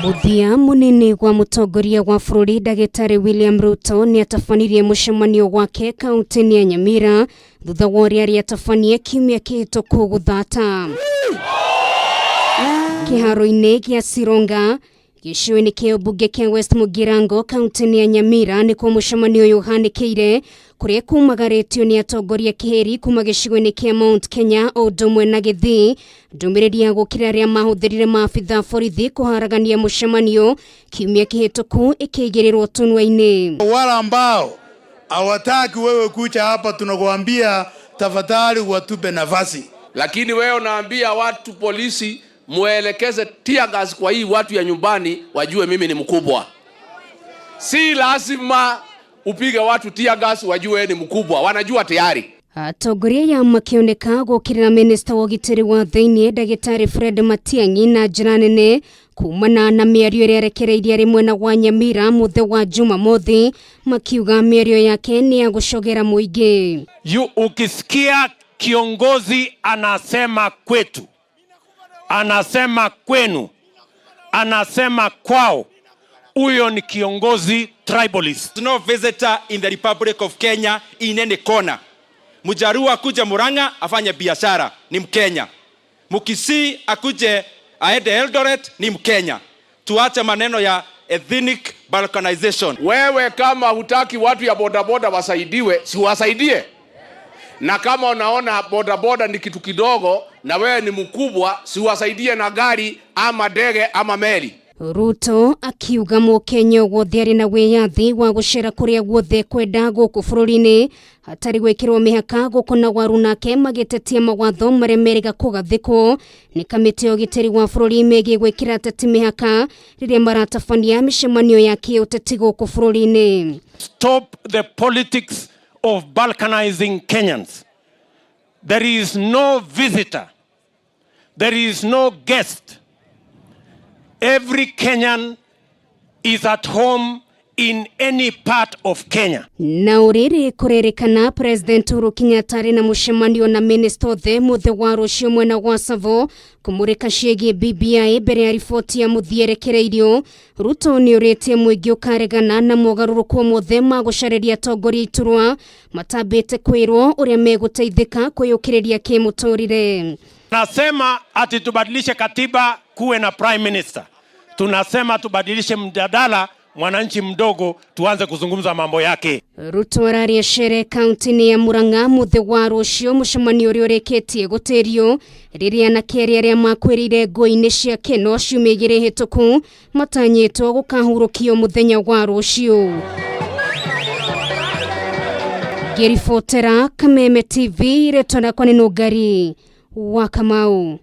Muthia munini wa mutongoria wa bururi Gutiri William Ruto ni atafanirie mucemanio wake kaunti ya Nyamira thutha wa uria riatafanie kiumia kihituku guthata kiharo-ini gia Sironga gicigo-ini kia bunge kia West Mugirango kaunti ya Nyamira ni kwa mucemanio uyu uhanikeire kuria kumagaritio ni atongoria kiheri kuma gicigo-ini kia Mount Kenya o ndumwe na Gutiri ndumiriri ya gukiraria mahuthirire maabitha borithi kuharagania mucemanio kiumia kihituku ikigirirwo tunwa-ini. Wale ambao hawataki wewe kucha hapa, tunakuambia tafadhali watupe nafasi, lakini wewe unaambia watu polisi muelekeze tear gas kwa hii watu ya nyumbani wajue mimi ni mkubwa. Si lazima upige watu tear gas wajue ni mkubwa, wanajua tayari. Atongoria ya makioneka gukirira minister wa Gutiri wa thiini Dagitari Fred Matiang'i na njira nene kumana na miario iria rekereirie mwena wa Nyamira muthe wa Jumamothi makiuga miario yake ni ya gucogera muingi. Ukisikia kiongozi anasema kwetu, anasema kwenu, anasema kwao, huyo ni kiongozi tribalist. No visitor in the Republic of Kenya in any corner. Mujaruo akuje Murang'a afanye biashara ni Mkenya. Mukisi akuje aende Eldoret ni Mkenya. Tuache maneno ya ethnic balkanization. Wewe kama hutaki watu ya bodaboda wasaidiwe, si wasaidie. Na kama unaona bodaboda ni kitu kidogo na wewe ni mkubwa, si wasaidie na gari ama ndege ama meli. Ruto akiuga mukenya wothe ari na wiyathi wa gucera kuria guothe ekwenda guku bururi-ini hatari gwikirwo mihaka gukona waru nake magitetia mawatho maria meriga kugathikwo ni kamiti ya Gutiri wa bururi megie gwikira ateti mihaka riria maratabania micemanio ya kiuteti guku bururi-ini. Stop the politics of balkanizing Kenyans. There is no visitor. There is no guest. Every Kenyan is at home in any part of Kenya. Na uriri kurerekana President Uhuru Kenyatta na mucemanio na minister wothe muthe wa rucio mwena wa Savo kumurika ciĩgiĩ BBI mbere ya riboti ya muthierekereirio. Ruto ni uritie muingi ukaregana na mogaruruko mothe ma gucariria atongoria iturwa matambite kwirwo uria meguteithika kwiyukiriria kimuturire. Nasema ati tubadilishe katiba kuwe na prime minister. Tunasema tubadilishe mjadala mwananchi mdogo tuanze kuzungumza mambo yake. Ruto araria shere kaunti ya Murang'a muthe wa rucio mucemanio uria ureketie gutirio riria na akiaria aria makwirire ngui-ini cia keno ciumia igiri hituku matanyitwo gukahurukio muthenya wa rucio. Ngiribotera Kameme TV retona kwa neno ngari wa Kamau.